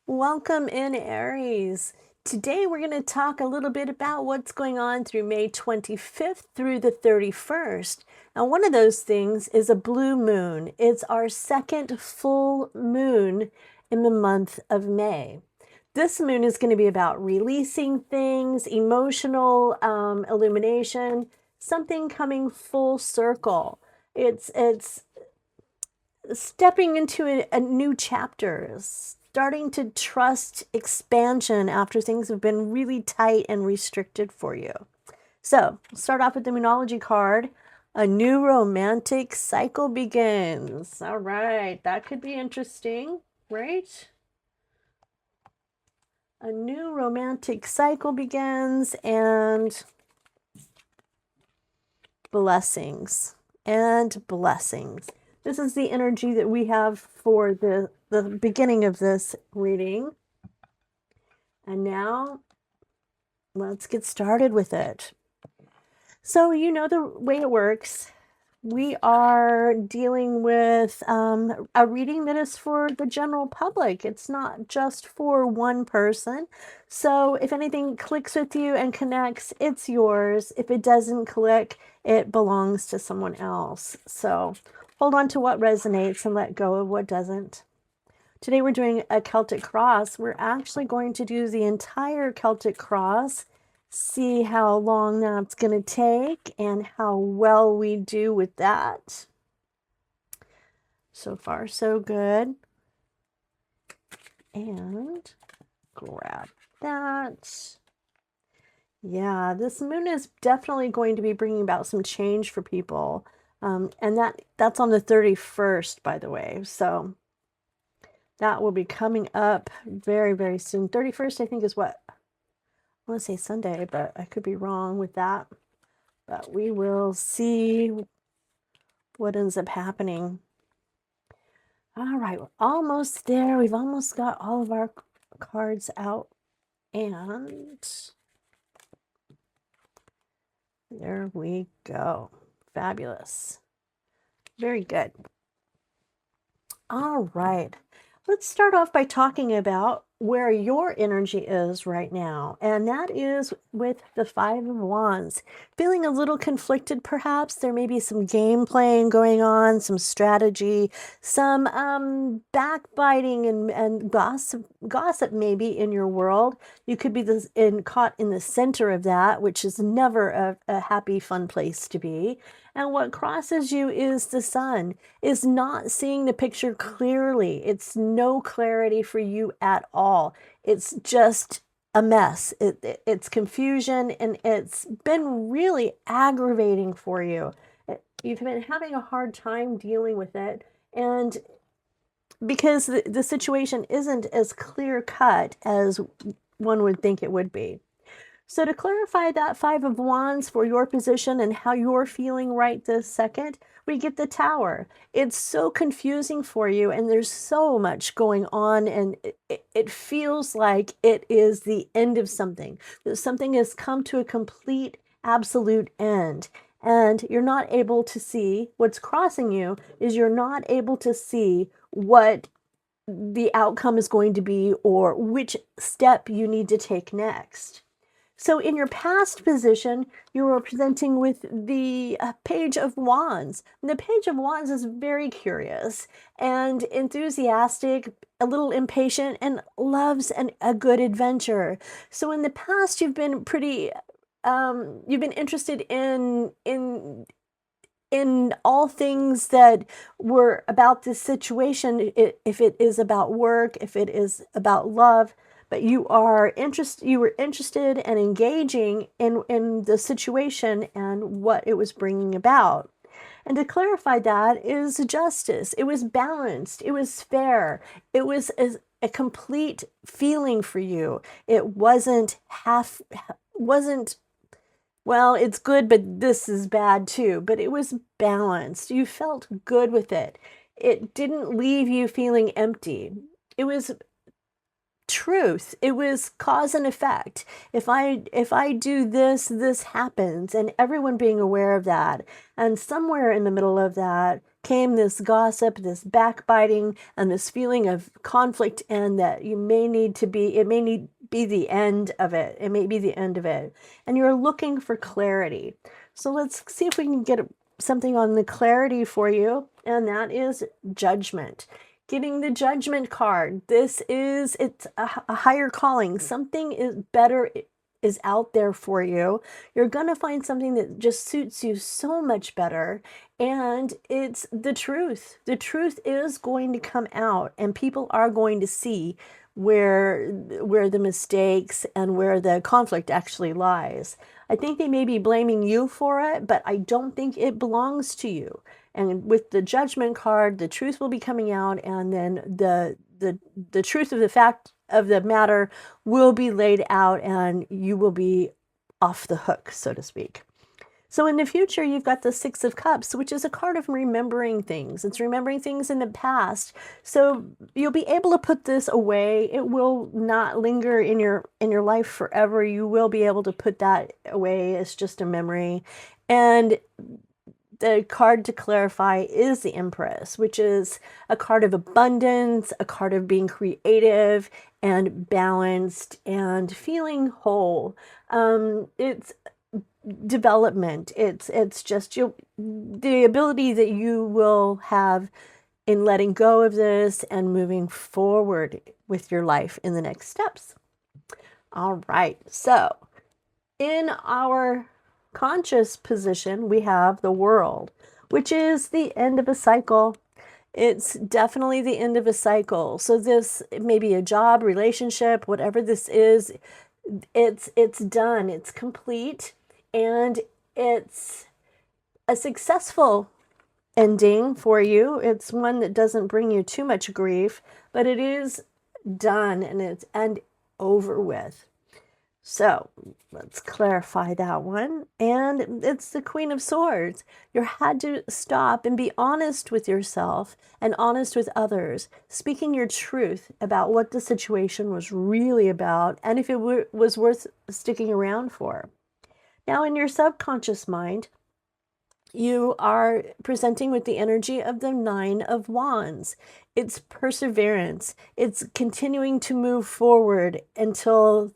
Welcome in, Aries. Today we're going to talk a little bit about what's going on through May 25th through the 31st. Now, one of those things is a blue moon. It's our second full moon in the month of May. This moon is going to be about releasing things, emotional illumination, something coming full circle. It's stepping into a new chapter, starting to trust expansion after things have been really tight and restricted for you. So, start off with the Moonology card. A new romantic cycle begins. All right, that could be interesting, right? A new romantic cycle begins, and blessings and blessings. This is the energy that we have for the beginning of this reading. And now let's get started with it. So, you know the way it works. We are dealing with a reading that is for the general public. It's not just for one person. So if anything clicks with you and connects, it's yours. If it doesn't click, it belongs to someone else. So hold on to what resonates and let go of what doesn't. Today we're doing a Celtic cross. We're actually going to do the entire Celtic cross, see how long that's going to take and how well we do with that. So far, so good. And grab that. Yeah, this moon is definitely going to be bringing about some change for people. And that's on the 31st, by the way. So that will be coming up very, very soon. 31st, I think, is what? I want to say Sunday, but I could be wrong with that. But we will see what ends up happening. All right, we're almost there. We've almost got all of our cards out. And there we go. Fabulous. Very good. All right. Let's start off by talking about where your energy is right now, and that is with the Five of Wands. Feeling a little conflicted, perhaps. There may be some game playing going on, some strategy, some backbiting and gossip maybe in your world. You could be caught in the center of that, which is never a happy, fun place to be. And what crosses you is the sun, is not seeing the picture clearly. It's no clarity for you at all. It's just a mess. It's confusion, and it's been really aggravating for you. You've been having a hard time dealing with it, and because the situation isn't as clear cut as one would think it would be. So to clarify that Five of Wands for your position and how you're feeling right this second, we get the Tower. It's so confusing for you, and there's so much going on, and it feels like it is the end of something. That something has come to a complete, absolute end. And you're not able to see what's crossing you, is you're not able to see what the outcome is going to be or which step you need to take next. So in your past position, you were presenting with the Page of Wands. And the Page of Wands is very curious and enthusiastic, a little impatient, and loves a good adventure. So in the past, you've been pretty, you've been interested in all things that were about this situation, if it is about work, if it is about love. But you were interested and engaging in the situation and what it was bringing about. And to clarify that is justice. It was balanced. It was fair. It was a complete feeling for you. It wasn't well, it's good, but this is bad too. But it was balanced. You felt good with it. It didn't leave you feeling empty. It was truth. It was cause and effect. If I do this happens, and everyone being aware of that. And somewhere in the middle of that, came this gossip, this backbiting, and this feeling of conflict, and that you may need to be, it may need be the end of it. It may be the end of it. And you're looking for clarity. So let's see if we can get something on the clarity for you, and that is judgment. Getting the judgment card. This is, it's a higher calling. Something is better is out there for you. You're going to find something that just suits you so much better. And it's the truth. The truth is going to come out, and people are going to see where the mistakes and where the conflict actually lies. I think they may be blaming you for it, but I don't think it belongs to you. And with the judgment card, the truth will be coming out, and then the truth of the fact of the matter will be laid out, and you will be off the hook, so to speak. So in the future, you've got the Six of Cups, which is a card of remembering things. It's remembering things in the past. So you'll be able to put this away. It will not linger in your life forever. You will be able to put that away as just a memory. And the card to clarify is the Empress, which is a card of abundance, a card of being creative and balanced and feeling whole. It's development. It's just the ability that you will have in letting go of this and moving forward with your life in the next steps. All right. So in our conscious position, we have the World, which is the end of a cycle. It's definitely the end of a cycle. So this may be a job, relationship, whatever this is, it's done, it's complete, and it's a successful ending for you. It's one that doesn't bring you too much grief, but it is done, and it's over with. So let's clarify that one. And it's the Queen of Swords. You had to stop and be honest with yourself and honest with others, speaking your truth about what the situation was really about and if it was worth sticking around for. Now, in your subconscious mind, you are presenting with the energy of the Nine of Wands. It's perseverance. It's continuing to move forward until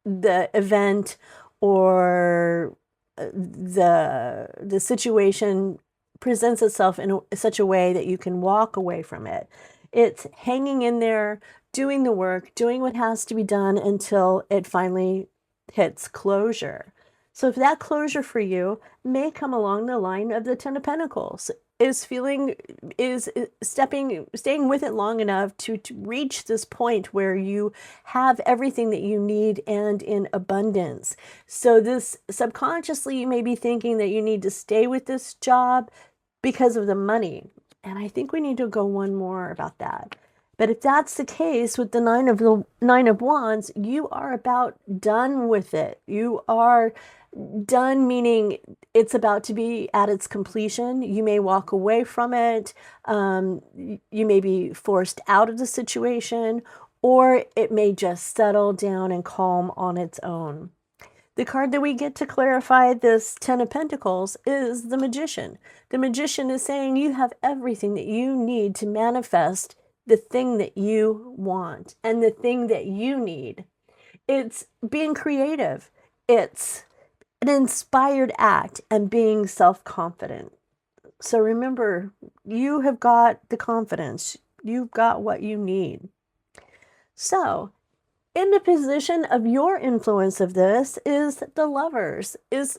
the event or the situation presents itself in such a way that you can walk away from it. It's hanging in there, doing the work, doing what has to be done until it finally hits closure. So if that closure for you may come along the line of the Ten of Pentacles, staying with it long enough to reach this point where you have everything that you need and in abundance. So this subconsciously, you may be thinking that you need to stay with this job because of the money. And I think we need to go one more about that. But if that's the case with the Nine of Wands, you are about done with it. You are done, meaning it's about to be at its completion. You may walk away from it. You may be forced out of the situation, or it may just settle down and calm on its own. The card that we get to clarify this Ten of Pentacles is the Magician. The Magician is saying you have everything that you need to manifest the thing that you want and the thing that you need. It's being creative. It's an inspired act and being self-confident. So remember, you have got the confidence. You've got what you need. So in the position of your influence of this is the Lovers. It's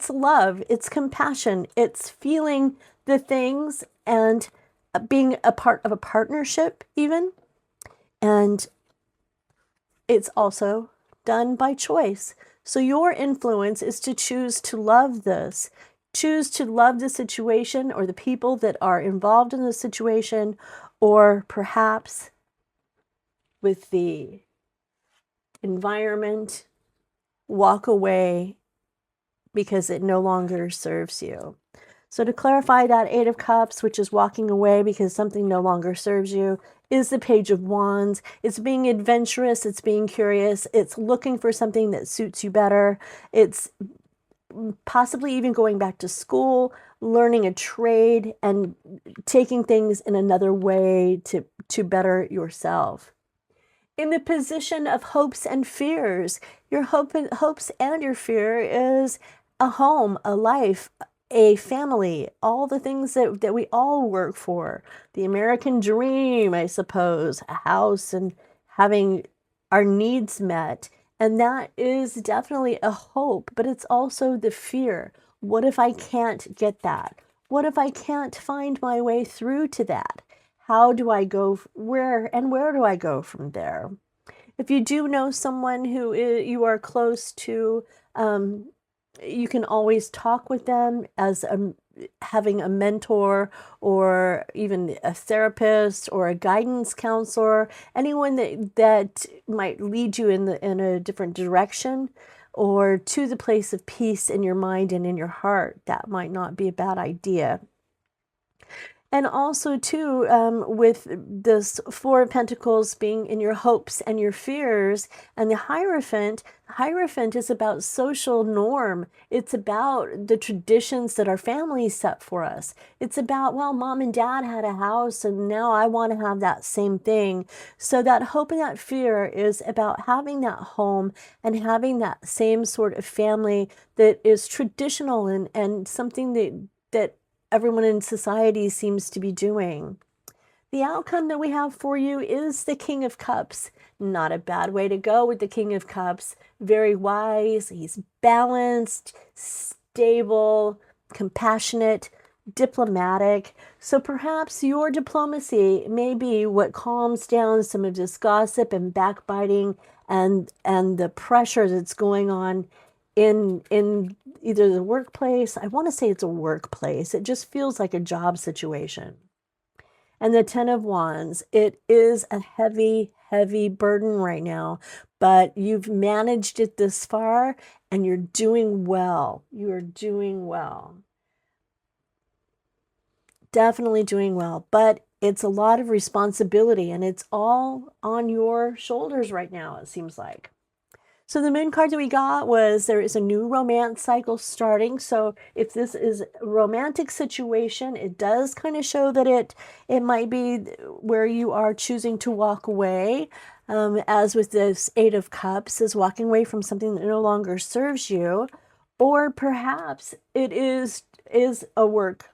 love, it's compassion, it's feeling the things and being a part of a partnership even. And it's also done by choice. So your influence is to choose to love this, choose to love the situation or the people that are involved in the situation, or perhaps with the environment, walk away because it no longer serves you. So to clarify, that Eight of Cups, which is walking away because something no longer serves you, is the Page of Wands. It's being adventurous, it's being curious, it's looking for something that suits you better. It's possibly even going back to school learning a trade, and taking things in another way to better yourself. In the position of hopes and fears, your hopes and your fear is a home, a life, a family, all the things that we all work for. The American dream, I suppose, a house and having our needs met. And that is definitely a hope, but it's also the fear. What if I can't get that? What if I can't find my way through to that? How do I go, where do I go from there? If you do know someone who you are close to, um, you can always talk with them as having a mentor or even a therapist or a guidance counselor, anyone that might lead you in a different direction or to the place of peace in your mind and in your heart. That might not be a bad idea. And also too, with this Four of Pentacles being in your hopes and your fears, and the Hierophant is about social norm. It's about the traditions that our families set for us. It's about, well, mom and dad had a house and now I want to have that same thing. So that hope and that fear is about having that home and having that same sort of family that is traditional and something that everyone in society seems to be doing. The outcome that we have for you is the King of Cups. Not a bad way to go with the King of Cups. Very wise, he's balanced, stable, compassionate, diplomatic. So perhaps your diplomacy may be what calms down some of this gossip and backbiting and the pressure that's going on in either the workplace. I want to say it's a workplace. It just feels like a job situation. And the Ten of Wands, it is a heavy, heavy burden right now, but you've managed it this far and you're doing well. You are doing well. Definitely doing well, but it's a lot of responsibility and it's all on your shoulders right now, it seems like. So the moon card that we got was there is a new romance cycle starting. So if this is a romantic situation, it does kind of show that it might be where you are choosing to walk away. As with this Eight of Cups, is walking away from something that no longer serves you, or perhaps it is a work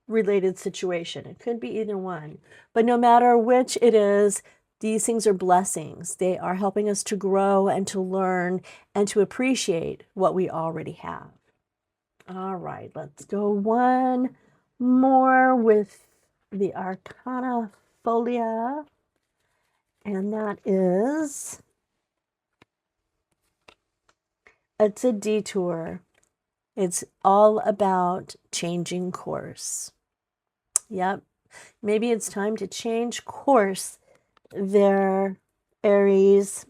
related situation. It could be either one, but no matter which it is, these things are blessings. They are helping us to grow and to learn and to appreciate what we already have. All right, let's go one more with the Arcana Folia. And that is, it's a detour. It's all about changing course. Yep, maybe it's time to change course there, Aries.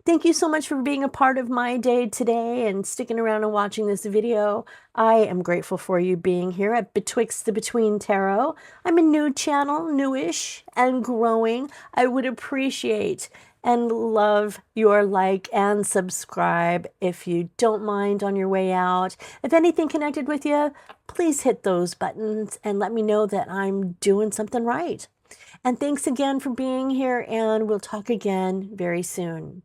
Thank you so much for being a part of my day today and sticking around and watching this video. I am grateful for you being here at Betwixt the Between Tarot. I'm a new channel, newish and growing. I would appreciate and love your like and subscribe if you don't mind on your way out. If anything connected with you, please hit those buttons and let me know that I'm doing something right. And thanks again for being here, and we'll talk again very soon.